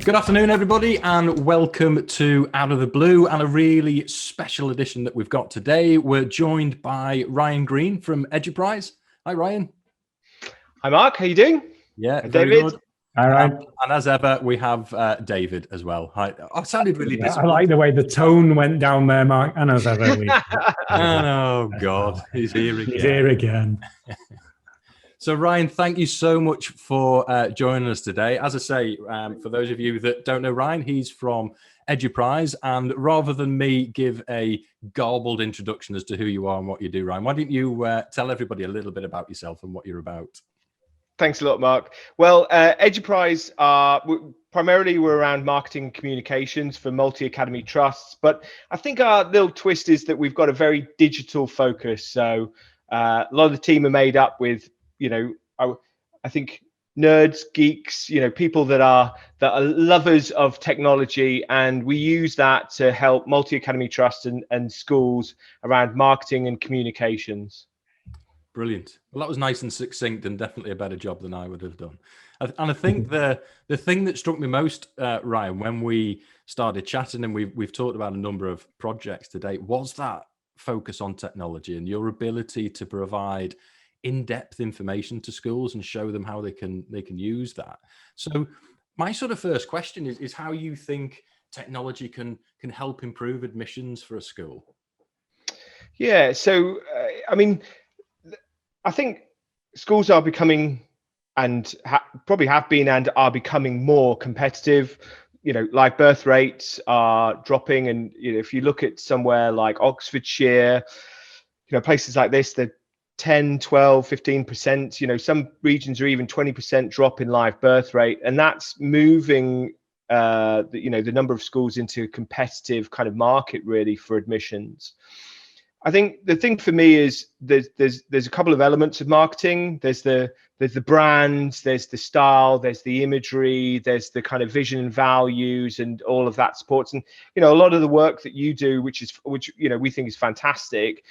Good afternoon, everybody, and welcome to Out of the Blue and a really special edition that we've got today. We're joined by Ryan Green from Eduprise. Hi, Ryan. Hi, Mark. How you doing? Yeah, Hi, very David. good. All right. And as ever, we have David as well. Hi. I sounded really I disappointed. like the way the tone went down there, Mark. And as ever, Oh, God, he's here again. He's here again. So, Ryan, thank you so much for joining us today. As I say, for those of you that don't know Ryan, he's from Eduprise. And rather than me give a garbled introduction as to who you are and what you do, Ryan, why don't you tell everybody a little bit about yourself and what you're about? Thanks a lot, Mark. Well, Eduprise primarily we're around marketing and communications for multi-academy trusts. But I think our little twist is that we've got a very digital focus. So a lot of the team are made up with, I think nerds, geeks, people that are lovers of technology, and we use that to help multi-academy trusts and schools around marketing and communications. Brilliant. Well, that was nice and succinct, and definitely a better job than I would have done. And I think the thing that struck me most, Ryan, when we started chatting, and we've talked about a number of projects to date, was that focus on technology and your ability to provide in-depth information to schools and show them how they can use that. So my sort of first question is how you think technology can help improve admissions for a school. Yeah, so I think schools are becoming and probably have been and are becoming more competitive. Live birth rates are dropping, and if you look at somewhere like Oxfordshire, places like this, they're 10, 12, 15%, some regions are even 20% drop in live birth rate. And that's moving, the number of schools into a competitive kind of market really for admissions. I think the thing for me is there's a couple of elements of marketing. There's the brands, there's the style, there's the imagery, there's the kind of vision and values and all of that supports. And, a lot of the work that you do, which we think is fantastic,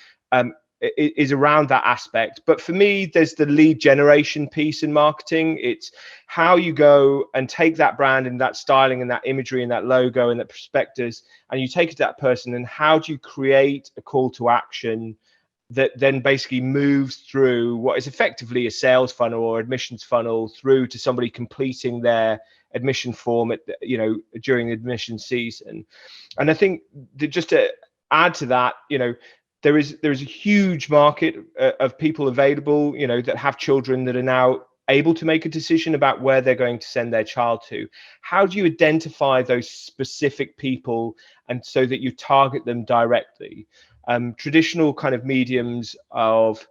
is around that aspect. But for me, there's the lead generation piece in marketing. It's how you go and take that brand and that styling and that imagery and that logo and that prospectus, and you take it to that person, and how do you create a call to action that then basically moves through what is effectively a sales funnel or admissions funnel through to somebody completing their admission form during the admission season. And I think that just to add to that, there is a huge market of people available, that have children that are now able to make a decision about where they're going to send their child to. How do you identify those specific people and so that you target them directly? Traditional kind of mediums of,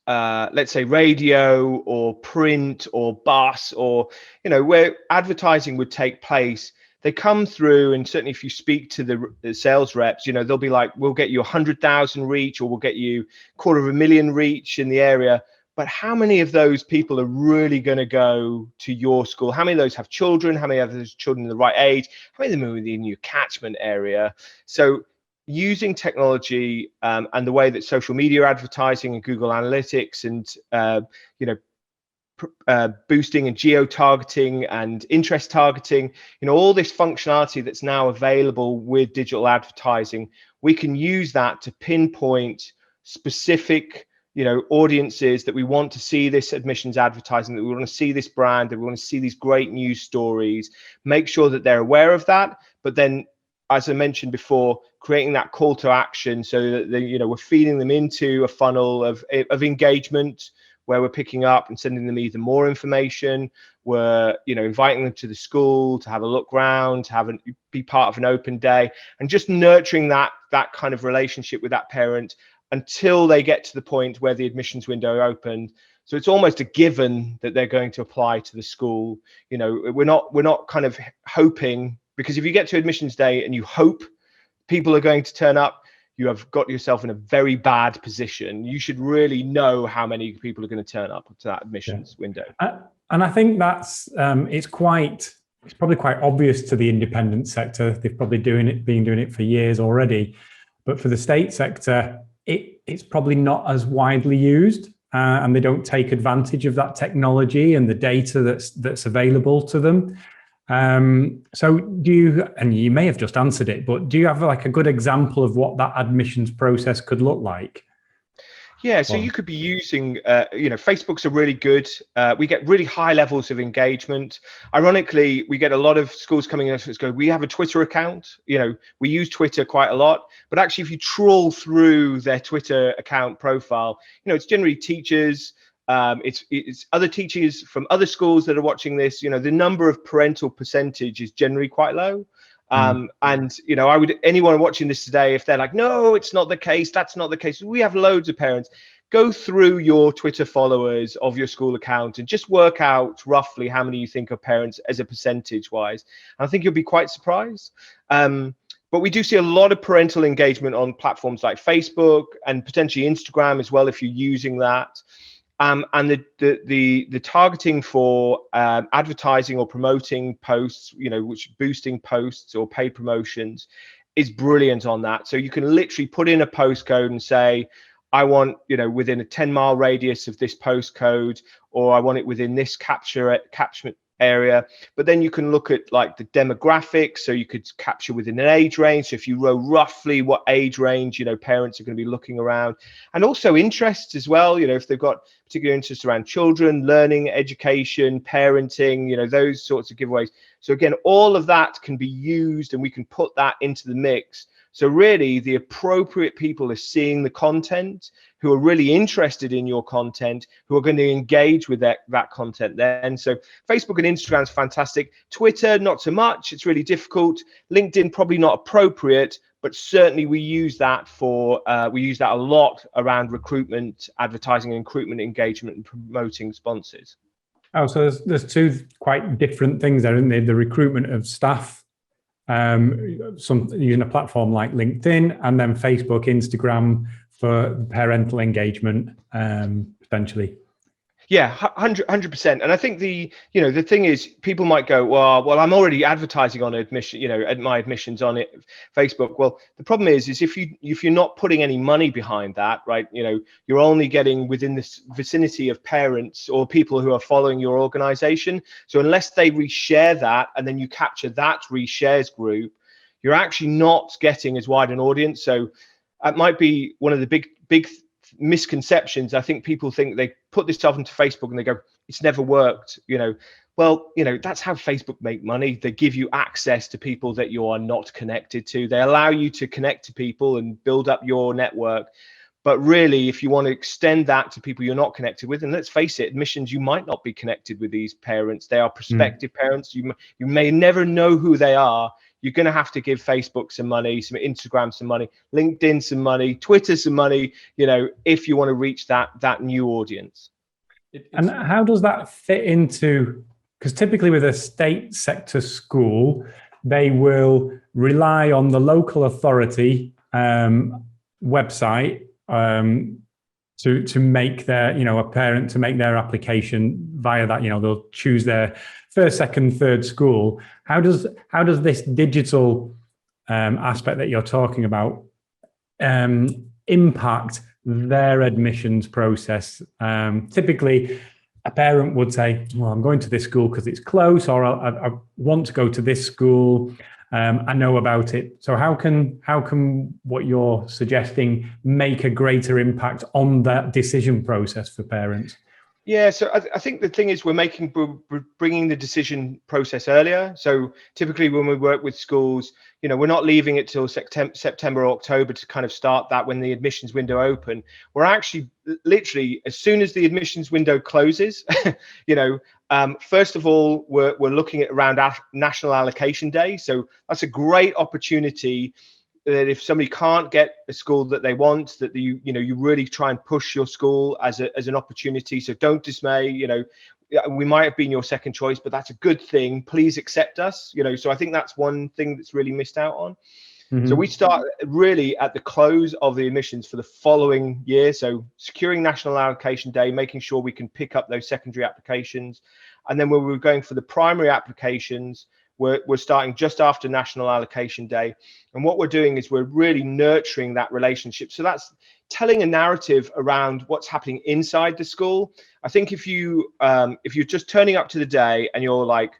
let's say, radio or print or bus or, where advertising would take place, they come through, and certainly if you speak to the sales reps, they'll be like, we'll get you 100,000 reach, or we'll get you 250,000 reach in the area. But how many of those people are really going to go to your school? How many of those have children? How many of those children in the right age? How many of them are in your catchment area? So using technology and the way that social media advertising and Google Analytics and, boosting and geo-targeting and interest targeting, all this functionality that's now available with digital advertising, we can use that to pinpoint specific audiences that we want to see this admissions advertising, that we want to see this brand, that we want to see these great news stories, make sure that they're aware of that. But then, as I mentioned before, creating that call to action so that we're feeding them into a funnel of engagement, where we're picking up and sending them either more information, we're inviting them to the school to have a look round, to be part of an open day, and just nurturing that kind of relationship with that parent until they get to the point where the admissions window opened. So it's almost a given that they're going to apply to the school. We're not kind of hoping, because if you get to admissions day and you hope people are going to turn up, you have got yourself in a very bad position. You should really know how many people are going to turn up to that admissions window. And I think that's it's probably quite obvious to the independent sector. They've probably been doing it for years already. But for the state sector, it's probably not as widely used, and they don't take advantage of that technology and the data that's available to them. So do you, and you may have just answered it, but do you have like a good example of what that admissions process could look like? Yeah, so you could be using, Facebook's a really good, we get really high levels of engagement. Ironically, we get a lot of schools coming in and go, we have a Twitter account, we use Twitter quite a lot, but actually if you trawl through their Twitter account profile, it's generally teachers, it's other teachers from other schools that are watching this. The number of parental percentage is generally quite low. And I would, anyone watching this today, if they're like, no, it's not the case, that's not the case, we have loads of parents. Go through your Twitter followers of your school account and just work out roughly how many you think are parents as a percentage wise. And I think you'll be quite surprised. But we do see a lot of parental engagement on platforms like Facebook and potentially Instagram as well, if you're using that. And the targeting for advertising or promoting posts, which boosting posts or paid promotions, is brilliant on that. So you can literally put in a postcode and say, I want, within a 10-mile radius of this postcode, or I want it within this catchment area. But then you can look at like the demographics, so you could capture within an age range. So if you know roughly what age range parents are going to be looking around, and also interests as well, if they've got particular interests around children, learning, education, parenting, those sorts of giveaways. So again, all of that can be used and we can put that into the mix. So really the appropriate people are seeing the content, who are really interested in your content, who are going to engage with that content then. So Facebook and Instagram is fantastic. Twitter, not so much. It's really difficult. LinkedIn, probably not appropriate, but certainly we use that a lot around recruitment, advertising, and recruitment engagement and promoting sponsors. Oh, so there's two quite different things there, isn't there? The recruitment of staff, some using a platform like LinkedIn, and then Facebook, Instagram for parental engagement, potentially. Yeah, 100%. And I think the thing is, people might go, well, I'm already advertising on admission, at my admissions on Facebook. Well, the problem is if you're not putting any money behind that, right? You're only getting within this vicinity of parents or people who are following your organization. So unless they reshare that, and then you capture that reshares group, you're actually not getting as wide an audience. So that might be one of the big misconceptions. I think people think they put this stuff into Facebook and they go, it's never worked. Well, that's how Facebook make money. They give you access to people that you are not connected to. They allow you to connect to people and build up your network. But really, if you want to extend that to people you're not connected with, and let's face it, admissions, you might not be connected with these parents. They are prospective parents. You may never know who they are. You're going to have to give Facebook some money, some Instagram some money, LinkedIn some money, Twitter some money, if you want to reach that new audience. And how does that fit into, because typically with a state sector school, they will rely on the local authority website to make their, a parent to make their application via that. They'll choose their first, second, third school. How does this digital aspect that you're talking about impact their admissions process? Typically, a parent would say, well, I'm going to this school because it's close, or I want to go to this school. I know about it. So how can what you're suggesting make a greater impact on that decision process for parents? Yeah, so I think the thing is we're bringing the decision process earlier. So typically when we work with schools, we're not leaving it till September or October to kind of start that when the admissions window open. We're actually literally, as soon as the admissions window closes, first of all, we're looking at around National Allocation Day. So that's a great opportunity that if somebody can't get a school that they want, that you really try and push your school as an opportunity. So don't dismay. We might have been your second choice, but that's a good thing. Please accept us. So I think that's one thing that's really missed out on. Mm-hmm. So we start really at the close of the admissions for the following year. So securing National Allocation Day, making sure we can pick up those secondary applications, and then when we're going for the primary applications, we're starting just after National Allocation Day. And what we're doing is we're really nurturing that relationship. So that's telling a narrative around what's happening inside the school. I think if you're just turning up to the day and you're like,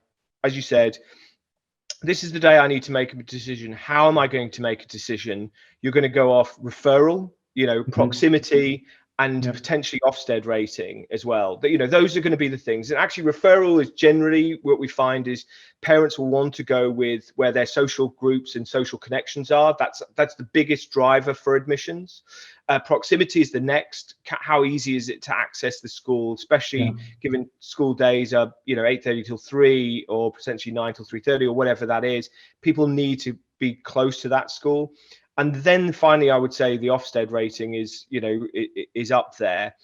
as you said, this is the day I need to make a decision. How am I going to make a decision? You're going to go off referral, proximity, and potentially Ofsted rating as well. But those are going to be the things. And actually, referral is generally what we find is parents will want to go with where their social groups and social connections are. That's the biggest driver for admissions. Proximity is the next. How easy is it to access the school, especially given school days are 8:30 till 3 or potentially 9 till 3:30 or whatever that is. People need to be close to that school. And then finally, I would say the Ofsted rating is, is up there.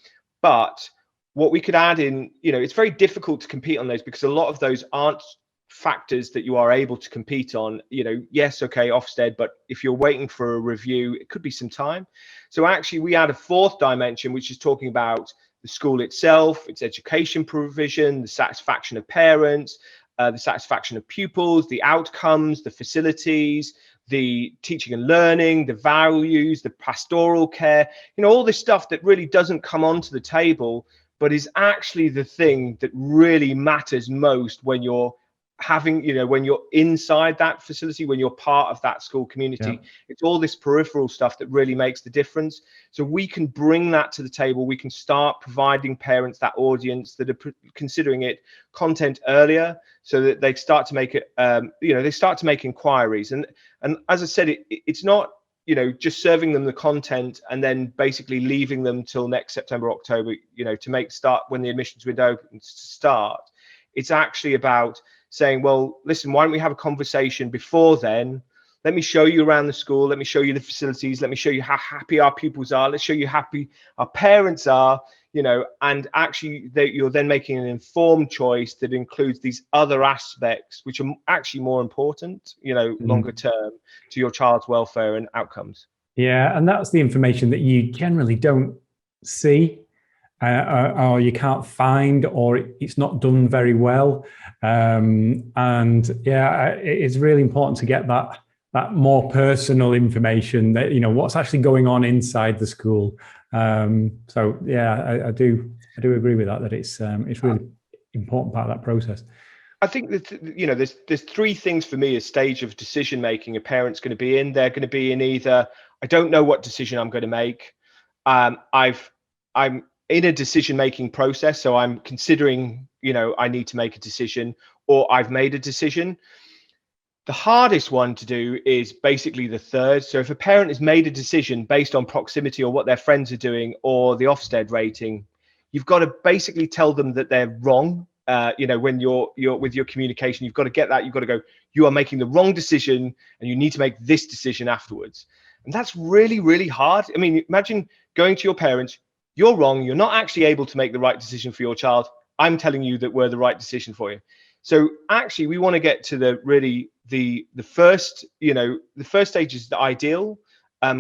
But what we could add in, it's very difficult to compete on those because a lot of those aren't factors that you are able to compete on. Yes, okay, Ofsted, but if you're waiting for a review, it could be some time. So actually, we add a fourth dimension, which is talking about the school itself, its education provision, the satisfaction of parents, the satisfaction of pupils, the outcomes, the facilities, the teaching and learning, the values, the pastoral care, all this stuff that really doesn't come onto the table, but is actually the thing that really matters most when you're having, when you're inside that facility, when you're part of that school community. It's all this peripheral stuff that really makes the difference. So we can bring that to the table. We can start providing parents, that audience that are considering it, content earlier, so that they start to make it, they start to make inquiries. And as I said, it's not, just serving them the content and then basically leaving them till next September, October, to start when the admissions window opens to start. It's actually about saying, well, listen, why don't we have a conversation before then? Let me show you around the school. Let me show you the facilities. Let me show you how happy our pupils are. Let's show you how happy our parents are, and actually you're then making an informed choice that includes these other aspects, which are actually more important, longer term to your child's welfare and outcomes. Yeah, and that's the information that you generally don't see. Or you can't find, or it's not done very well. It's really important to get that more personal information, that what's actually going on inside the school. I do agree with that it's really important part of that process. I think that there's three things for me: a stage of decision making a parent's going to be in. They're going to be in either, I don't know what decision I'm going to make. I'm in a decision-making process, so I'm considering, I need to make a decision, or I've made a decision. The hardest one to do is basically the third. So if a parent has made a decision based on proximity or what their friends are doing or the Ofsted rating, you've got to basically tell them that they're wrong. When you're with your communication, you've got to get that. You've got to go, you are making the wrong decision and you need to make this decision afterwards. And that's really, really hard. I mean, imagine going to your parents, you're wrong. You're not actually able to make the right decision for your child. I'm telling you that we're the right decision for you. So actually, we want to get to the first, the first stage is the ideal,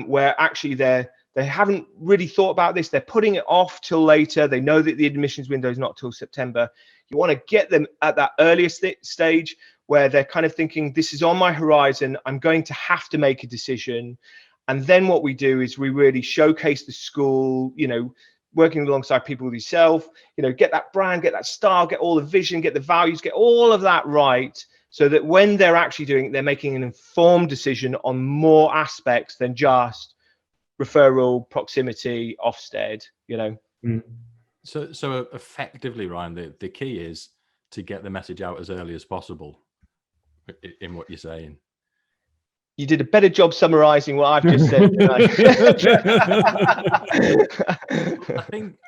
where actually they haven't really thought about this. They're putting it off till later. They know that the admissions window is not till September. You want to get them at that earliest stage where they're kind of thinking, this is on my horizon. I'm going to have to make a decision. And then what we do is we really showcase the school, working alongside people with yourself, get that brand, get that style, get all the vision, get the values, get all of that right, so that when they're actually doing it, they're making an informed decision on more aspects than just referral, proximity, Ofsted, So effectively, Ryan, the key is to get the message out as early as possible in what you're saying. You did a better job summarizing what I've just said tonight.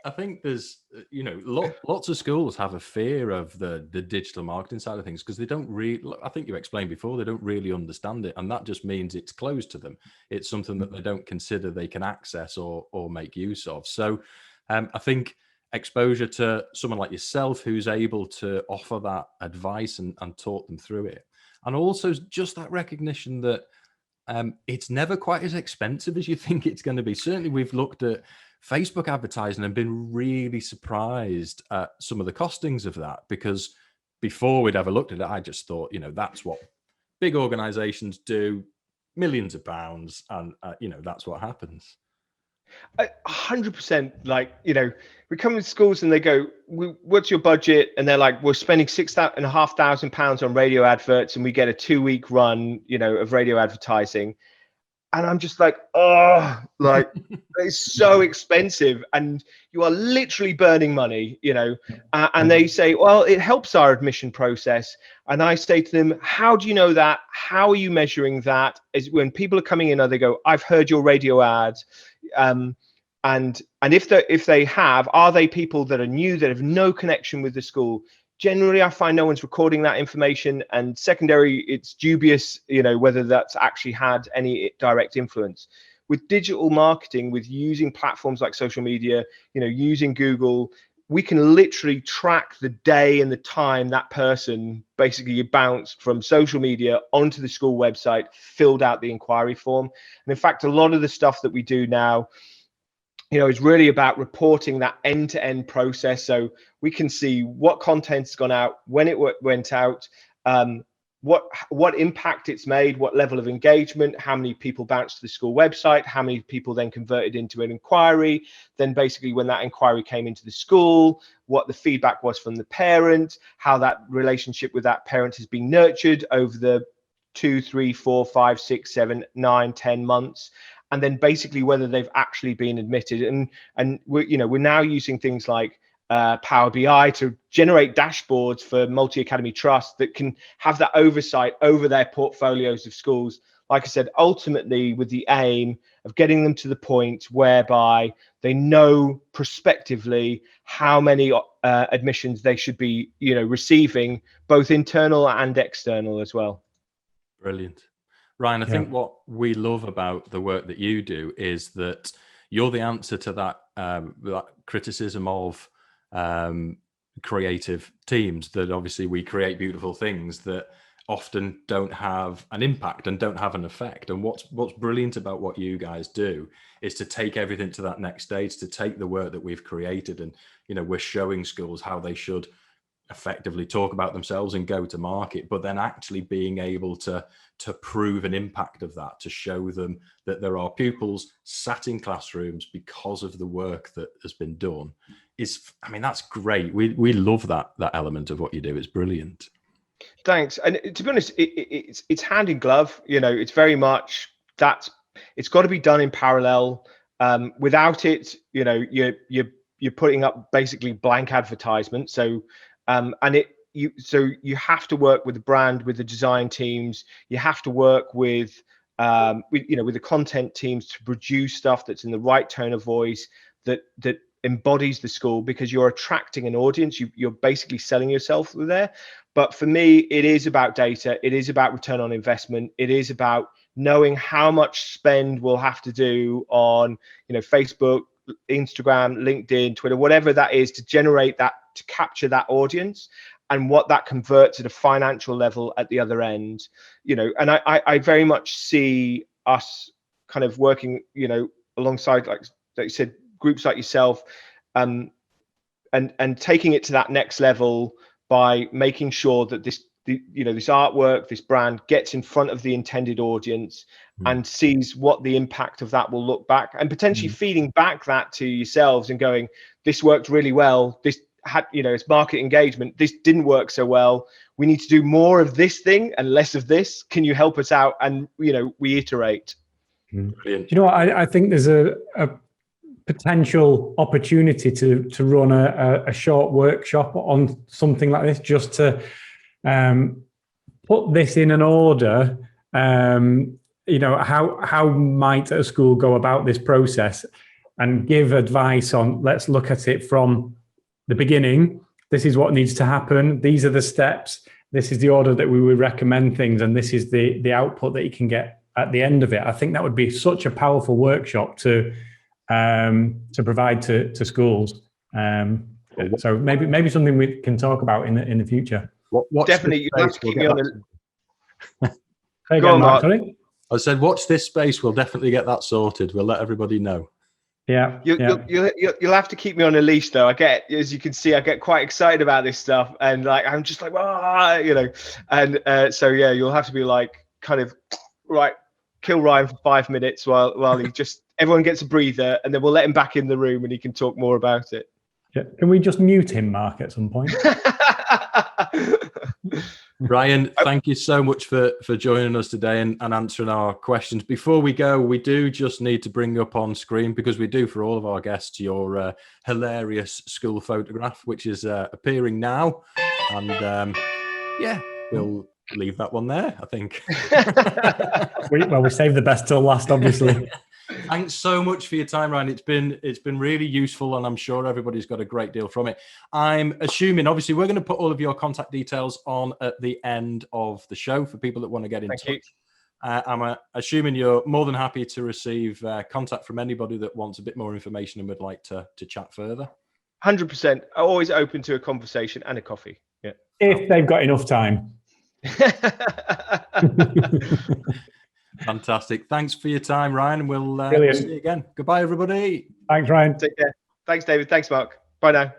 I think there's, lots of schools have a fear of the digital marketing side of things because they don't really, I think you explained before, they don't really understand it. And that just means it's closed to them. It's something that they don't consider they can access or make use of. So I think exposure to someone like yourself who's able to offer that advice and talk them through it. And also just that recognition that it's never quite as expensive as you think it's going to be. Certainly, we've looked at Facebook advertising and been really surprised at some of the costings of that, because before we'd ever looked at it, I just thought, that's what big organizations do, millions of pounds, and, that's what happens. 100%. Like, we come to schools and they go, what's your budget? And they're like, we're spending £6,500 on radio adverts, and we get a 2-week run, of radio advertising. And I'm just like, oh, like, it's so expensive, and you are literally burning money, and they say, well, it helps our admission process. And I say to them, how do you know that? How are you measuring that? Is when people are coming in, they go, I've heard your radio ads. And if they have, are they people that are new, that have no connection with the school? Generally, I find no one's recording that information, and secondary, it's dubious, whether that's actually had any direct influence. With digital marketing, with using platforms like social media, using Google, we can literally track the day and the time that person basically bounced from social media onto the school website, filled out the inquiry form. And in fact, a lot of the stuff that we do now, is really about reporting that end-to-end process. So we can see what content's gone out, when it went out, what impact it's made, what level of engagement, how many people bounced to the school website, how many people then converted into an inquiry, then basically when that inquiry came into the school, what the feedback was from the parent, how that relationship with that parent has been nurtured over the 2, 3, 4, 5, 6, 7, 9, 10 months. And then basically whether they've actually been admitted. And we're now using things like Power BI to generate dashboards for multi-academy trusts that can have that oversight over their portfolios of schools. Like I said, ultimately with the aim of getting them to the point whereby they know prospectively how many admissions they should be, receiving, both internal and external as well. Brilliant. Ryan, I think what we love about the work that you do is that you're the answer to that criticism of creative teams, that obviously we create beautiful things that often don't have an impact and don't have an effect. And what's brilliant about what you guys do is to take everything to that next stage, to take the work that we've created, and we're showing schools how they should effectively talk about themselves and go to market, but then actually being able to prove an impact of that, to show them that there are pupils sat in classrooms because of the work that has been done that's great. We love that element of what you do. It's brilliant. Thanks. And to be honest, it's hand in glove. It's very much it's got to be done in parallel. Without it, you're putting up basically blank advertisement. So you have to work with the brand, with the design teams. You have to work with the content teams to produce stuff that's in the right tone of voice, that embodies the school, because you're attracting an audience. You're basically selling yourself there. But for me, it is about data. It is about return on investment. It is about knowing how much spend we'll have to do on, Facebook, Instagram, LinkedIn, Twitter, whatever that is, to generate that, to capture that audience, and what that converts at a financial level at the other end. And I very much see us kind of working, alongside, like you said, groups like yourself, and taking it to that next level by making sure that this artwork, this brand, gets in front of the intended audience and sees what the impact of that will look back, and potentially feeding back that to yourselves and going, this worked really well, this had, it's market engagement, this didn't work so well, we need to do more of this thing and less of this, can you help us out? And we iterate. Brilliant. I think there's a potential opportunity to run a short workshop on something like this, just to put this in an order. How might a school go about this process, and give advice on, let's look at it from the beginning. This is what needs to happen. These are the steps. This is the order that we would recommend things, and this is the output that you can get at the end of it. I think that would be such a powerful workshop to provide to schools. So maybe something we can talk about in the future. Definitely, you have to keep me on the. Go on, Mark. Sorry? I said, watch this space. We'll definitely get that sorted. We'll let everybody know. Yeah. You'll have to keep me on a leash, though. As you can see, I get quite excited about this stuff, and I'm just like, and so yeah, you'll have to be like, kind of, right, kill Ryan for 5 minutes while he just everyone gets a breather, and then we'll let him back in the room and he can talk more about it. Yeah. Can we just mute him, Mark, at some point? Ryan, thank you so much for joining us today and answering our questions. Before we go, we do just need to bring up on screen, because we do for all of our guests, your hilarious school photograph, which is appearing now. And yeah, we'll leave that one there, I think. we saved the best till last, obviously. Thanks so much for your time, Ryan. It's been really useful, and I'm sure everybody's got a great deal from it. I'm assuming, obviously, we're going to put all of your contact details on at the end of the show for people that want to get in touch. I'm assuming you're more than happy to receive contact from anybody that wants a bit more information and would like to chat further. 100%. Always open to a conversation and a coffee. Yeah. If they've got enough time. Fantastic. Thanks for your time, Ryan. We'll see you again. Goodbye, everybody. Thanks, Ryan. Take care. Thanks, David. Thanks, Mark. Bye now.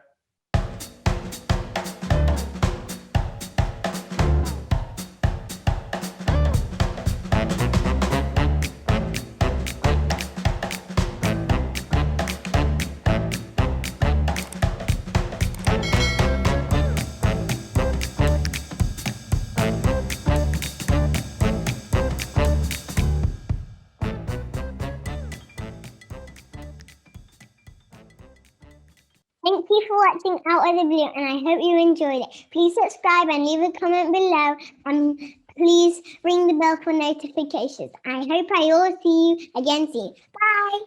Thank you for watching Out of the Blue, and I hope you enjoyed it. Please subscribe and leave a comment below, and please ring the bell for notifications. I hope I will see you again soon. Bye!